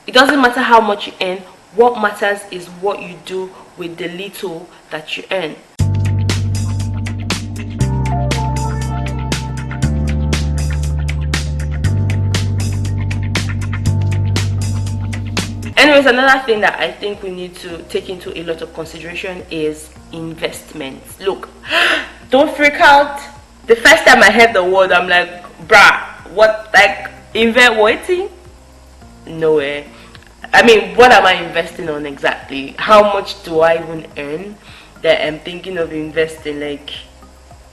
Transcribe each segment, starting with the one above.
It doesn't matter how much you earn. What matters is what you do with the little that you earn. Anyways, another thing that I think we need to take into a lot of consideration is investments. Look, don't freak out. The first time I heard the word, I'm like, bruh, what, like, invest waiting? No way. I mean, what am I investing on exactly? How much do I even earn that I'm thinking of investing? Like,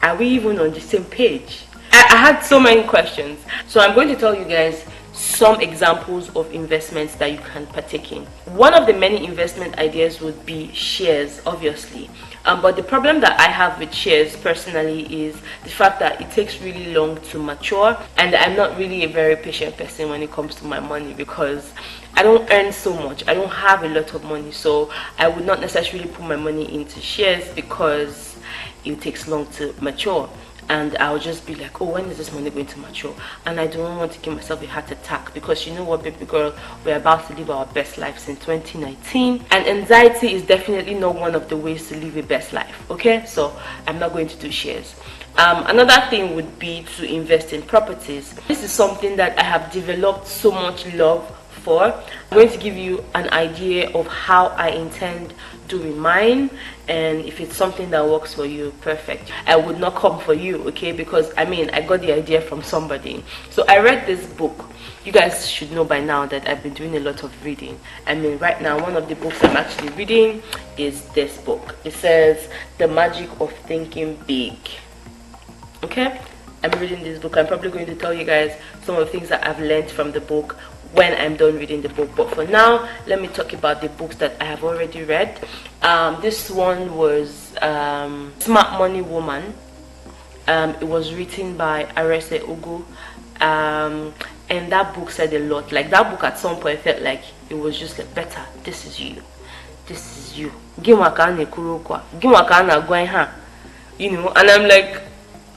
are we even on the same page? I had so many questions. So I'm going to tell you guys some examples of investments that you can partake in. One of the many investment ideas would be shares, obviously. But the problem that I have with shares personally is the fact that it takes really long to mature, and I'm not really a very patient person when it comes to my money, because I don't earn so much. I don't have a lot of money, so I would not necessarily put my money into shares because it takes long to mature. And I'll just be like, oh, when is this money going to mature? And I don't want to give myself a heart attack, because you know what, baby girl, we're about to live our best lives in 2019, and anxiety is definitely not one of the ways to live a best life. Okay, so I'm not going to do shares. Another thing would be to invest in properties. This is something that I have developed so much love for. I'm going to give you an idea of how I intend doing mine, and if it's something that works for you, perfect. I would not come for you, okay, because I mean, I got the idea from somebody. So I read this book. You guys should know by now that I've been doing a lot of reading. I mean, right now one of the books I'm actually reading is this book. It says The Magic of Thinking Big. Okay, I'm reading this book. I'm probably going to tell you guys some of the things that I've learned from the book when I'm done reading the book. But for now, let me talk about the books that I have already read. This one was Smart Money Woman. It was written by Arese, Ugwu. And that book said a lot. Like, that book at some point felt like it was just like, better, this is you. This is you. You know, and I'm like,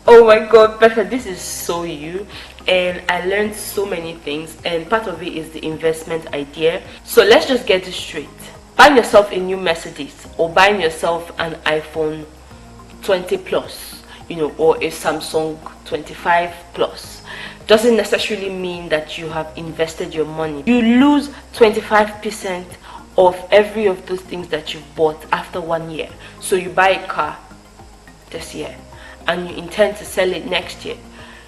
oh my god, better, this is so you. And I learned so many things, and part of it is the investment idea. So let's just get this straight. Buying yourself a new Mercedes, or buying yourself an iPhone 20 plus, you know, or a Samsung 25 plus, doesn't necessarily mean that you have invested your money. You lose 25% of every of those things that you bought after 1 year. So you buy a car this year and you intend to sell it next year.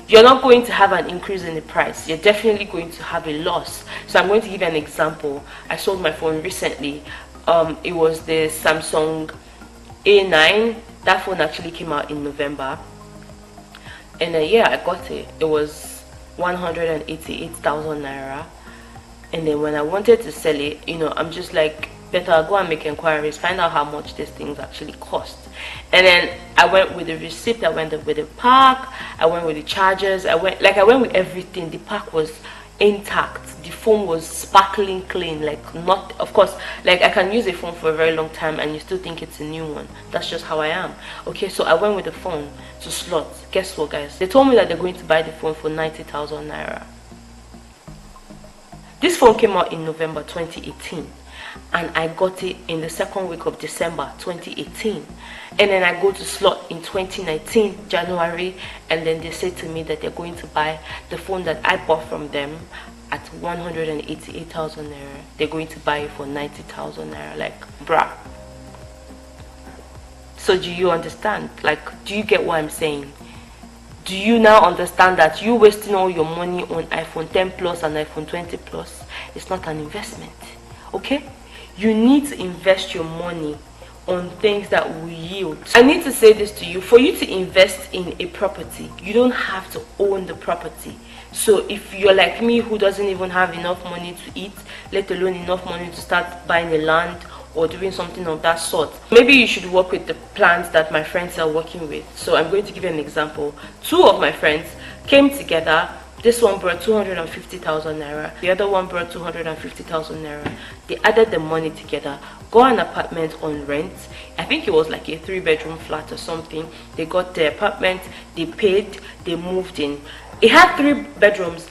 You're not going to have an increase in the price. You're definitely going to have a loss. So I'm going to give you an example. I sold my phone recently. It was the Samsung A9. That phone actually came out in November. And yeah, I got it. It was 188,000 naira. And then when I wanted to sell it, you know, I'm just like, better go and make inquiries, find out how much these things actually cost. And then I went with the receipt, I went with the pack, I went with the chargers, I went with everything. The pack was intact, the phone was sparkling clean, like, not, of course, like, I can use a phone for a very long time and you still think it's a new one. That's just how I am. Okay, so I went with the phone to Slot. Guess what, guys? They told me that they're going to buy the phone for 90,000 naira. This phone came out in November 2018. And I got it in the second week of December 2018. And then I go to Slot in 2019 January, and then they say to me that they're going to buy the phone that I bought from them at 188,000 naira. They're going to buy it for 90,000 naira. Like, bruh. So do you understand? Like, do you get what I'm saying? Do you now understand that you wasting all your money on iPhone 10 Plus and iPhone 20 Plus is not an investment? Okay? You need to invest your money on things that will yield. I need to say this to you. For you to invest in a property, you don't have to own the property. So if you're like me, who doesn't even have enough money to eat, let alone enough money to start buying a land or doing something of that sort, maybe you should work with the plans that my friends are working with. So I'm going to give you an example. Two of my friends came together. This one brought 250,000 naira. The other one brought 250,000 naira. They added the money together, got an apartment on rent. I think it was like a 3-bedroom flat or something. They got the apartment, they paid, they moved in. It had 3 bedrooms,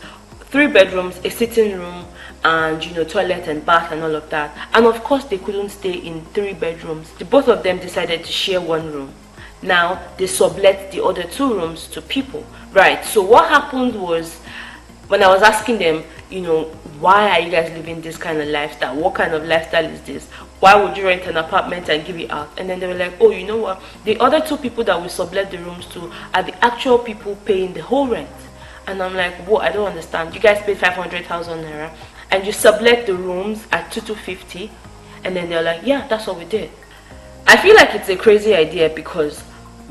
a sitting room, and toilet and bath and all of that. And of course they couldn't stay in 3 bedrooms. The both of them decided to share 1 room. Now they sublet the other 2 rooms to people, right? So what happened was, when I was asking them, why are you guys living this kind of lifestyle? What kind of lifestyle is this? Why would you rent an apartment and give it out? And then they were like, oh, you know what? The other 2 people that we sublet the rooms to are the actual people paying the whole rent. And I'm like, whoa, I don't understand. You guys paid 500,000 naira and you sublet the rooms at 250. And then they're like, yeah, that's what we did. I feel like it's a crazy idea, because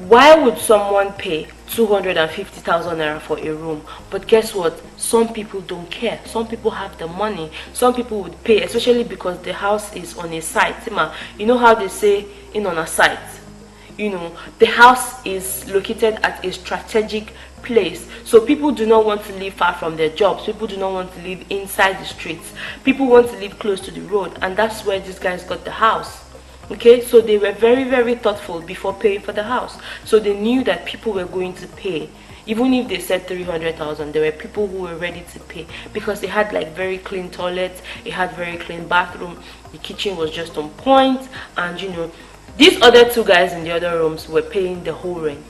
why would someone pay 250,000 naira for a room? But guess what? Some people don't care. Some people have the money. Some people would pay, especially because the house is on a site. You know how they say in on a site? The house is located at a strategic place. So people do not want to live far from their jobs. People do not want to live inside the streets. People want to live close to the road. And that's where these guys got the house. Okay, so they were very, very thoughtful before paying for the house. So they knew that people were going to pay. Even if they said 300,000, there were people who were ready to pay, because they had like very clean toilets, it had very clean bathroom, the kitchen was just on point, and these other 2 guys in the other rooms were paying the whole rent,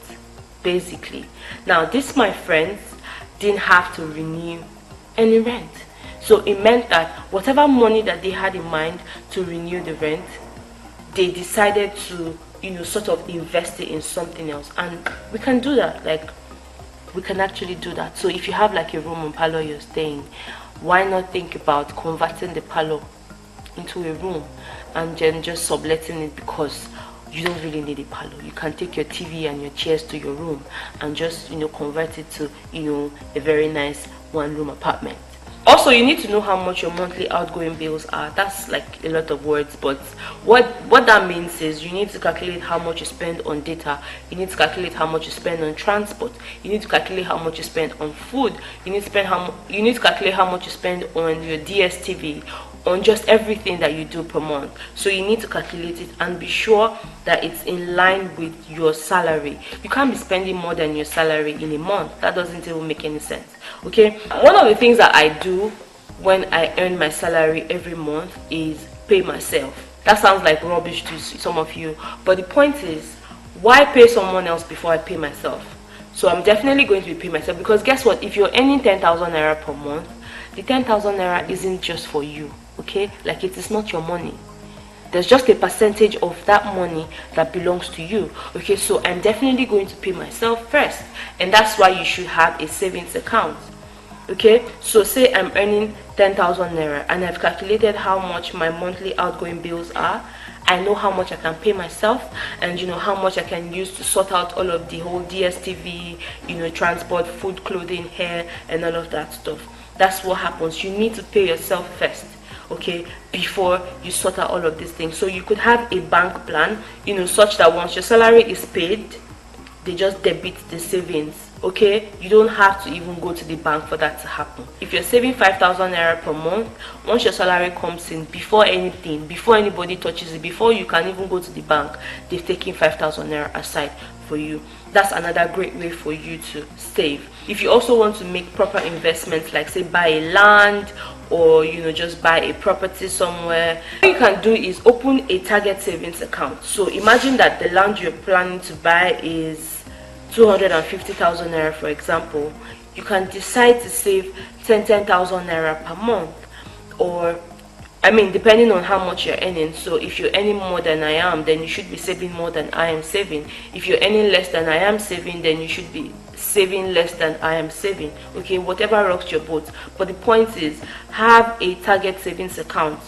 basically. Now, this, my friends, didn't have to renew any rent. So it meant that whatever money that they had in mind to renew the rent, they decided to sort of invest it in something else. And we can do that. Like, we can actually do that. So if you have like a room and parlor you're staying, why not think about converting the parlor into a room and then just subletting it, because you don't really need a parlor. You can take your TV and your chairs to your room and just convert it to a very nice 1-room apartment. Also, you need to know how much your monthly outgoing bills are. That's like a lot of words, but what that means is you need to calculate how much you spend on data. You need to calculate how much you spend on transport. You need to calculate how much you spend on food. You need to calculate how much you spend on your DSTV, on just everything that you do per month. So you need to calculate it and be sure that it's in line with your salary. You can't be spending more than your salary in a month. That doesn't even make any sense. Okay, one of the things that I do when I earn my salary every month is pay myself. That sounds like rubbish to some of you, but the point is, why pay someone else before I pay myself? So I'm definitely going to be paying myself, because guess what? If you're earning 10,000 naira per month, the 10,000 naira isn't just for you. Okay, like, it is not your money. There's just a percentage of that money that belongs to you. Okay, so I'm definitely going to pay myself first, and that's why you should have a savings account. Okay, so say I'm earning 10,000 naira and I've calculated how much my monthly outgoing bills are. I know how much I can pay myself, and how much I can use to sort out all of the whole DSTV, transport, food, clothing, hair, and all of that stuff. That's what happens. You need to pay yourself first, okay, before you sort out all of these things. So you could have a bank plan, such that once your salary is paid, they just debit the savings. Okay, you don't have to even go to the bank for that to happen. If you're saving 5,000 naira per month, once your salary comes in, before anything, before anybody touches it, before you can even go to the bank, they've taken 5,000 naira aside for you. That's another great way for you to save. If you also want to make proper investments, like say buy a land, or just buy a property somewhere, what you can do is open a target savings account. So imagine that the land you're planning to buy is 250,000 naira, for example. You can decide to save 10,000 naira per month, or depending on how much you're earning. So if you're earning more than I am, then you should be saving more than I am saving. If you're earning less than I am saving, then you should be saving less than I am saving. Okay, whatever rocks your boat. But the point is, have a target savings account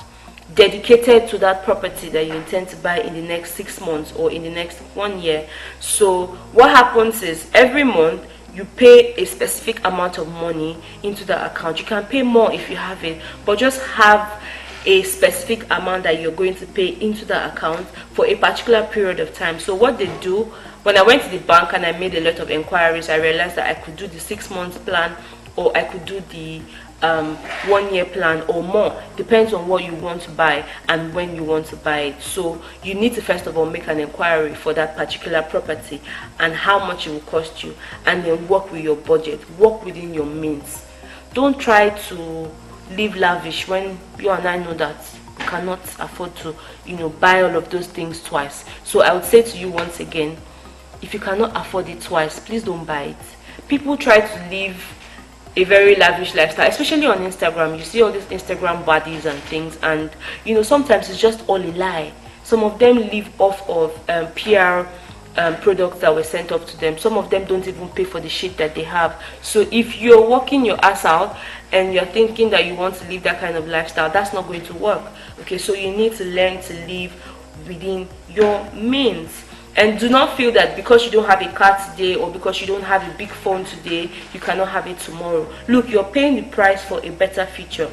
dedicated to that property that you intend to buy in the next 6 months or in the next 1 year. So what happens is, every month you pay a specific amount of money into the account. You can pay more if you have it, but just have a specific amount that you're going to pay into the account for a particular period of time. So what they do, when I went to the bank and I made a lot of inquiries, I realized that I could do the 6 months plan, or I could do the 1 year plan or more. Depends on what you want to buy and when you want to buy it. So you need to first of all make an inquiry for that particular property and how much it will cost you, and then work with your budget, work within your means. Don't try to live lavish when you and I know that we cannot afford to, you know, buy all of those things twice. So I would say to you once again, if you cannot afford it twice, please don't buy it. People try to live a very lavish lifestyle, especially on Instagram. You see all these Instagram bodies and things, and you know, sometimes it's just all a lie. Some of them live off of PR products that were sent up to them. Some of them don't even pay for the shit that they have. So if you're working your ass out and you're thinking that you want to live that kind of lifestyle, that's not going to work. Okay, so you need to learn to live within your means. And do not feel that because you don't have a car today or because you don't have a big phone today, you cannot have it tomorrow. Look, you're paying the price for a better future.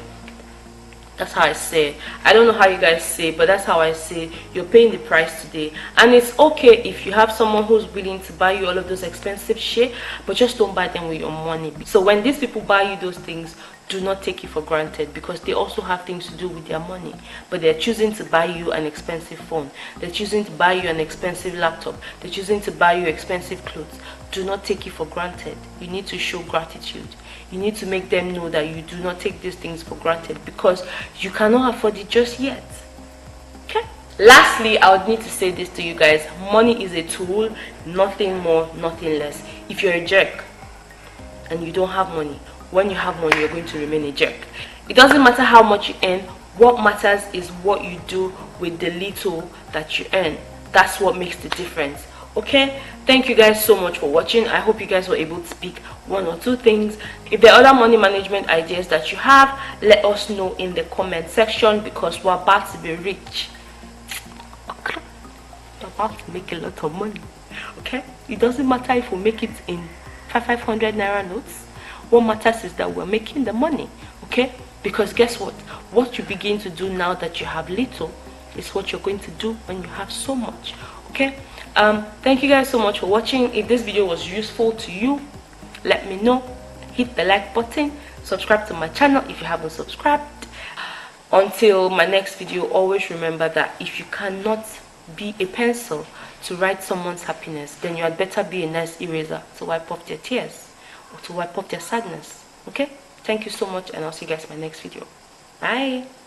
That's how I say it. I don't know how you guys say it, but that's how I say it. You're paying the price today. And it's okay if you have someone who's willing to buy you all of those expensive shit, but just don't buy them with your money. So when these people buy you those things, do not take it for granted, because they also have things to do with their money. But they're choosing to buy you an expensive phone. They're choosing to buy you an expensive laptop. They're choosing to buy you expensive clothes. Do not take it for granted. You need to show gratitude. You need to make them know that you do not take these things for granted, because you cannot afford it just yet. Okay? Lastly, I would need to say this to you guys. Money is a tool, nothing more, nothing less. If you're a jerk and you don't have money, when you have money, you're going to remain a jerk. It doesn't matter how much you earn. What matters is what you do with the little that you earn. That's what makes the difference. Okay, thank you guys so much for watching. I hope you guys were able to speak one or two things. If there are other money management ideas that you have, let us know in the comment section, because we're about to be rich. We're about to make a lot of money. Okay, it doesn't matter if we make it in 500 naira notes. What matters is that we're making the money. Okay, because guess what you begin to do now that you have little is what you're going to do when you have so much. Okay, thank you guys so much for watching. If this video was useful to you, let me know. Hit the like button, subscribe to my channel if you haven't subscribed. Until my next video, always remember that if you cannot be a pencil to write someone's happiness, then you had better be a nice eraser to wipe off their tears or to wipe off their sadness. Okay, thank you so much, and I'll see you guys in my next video. Bye.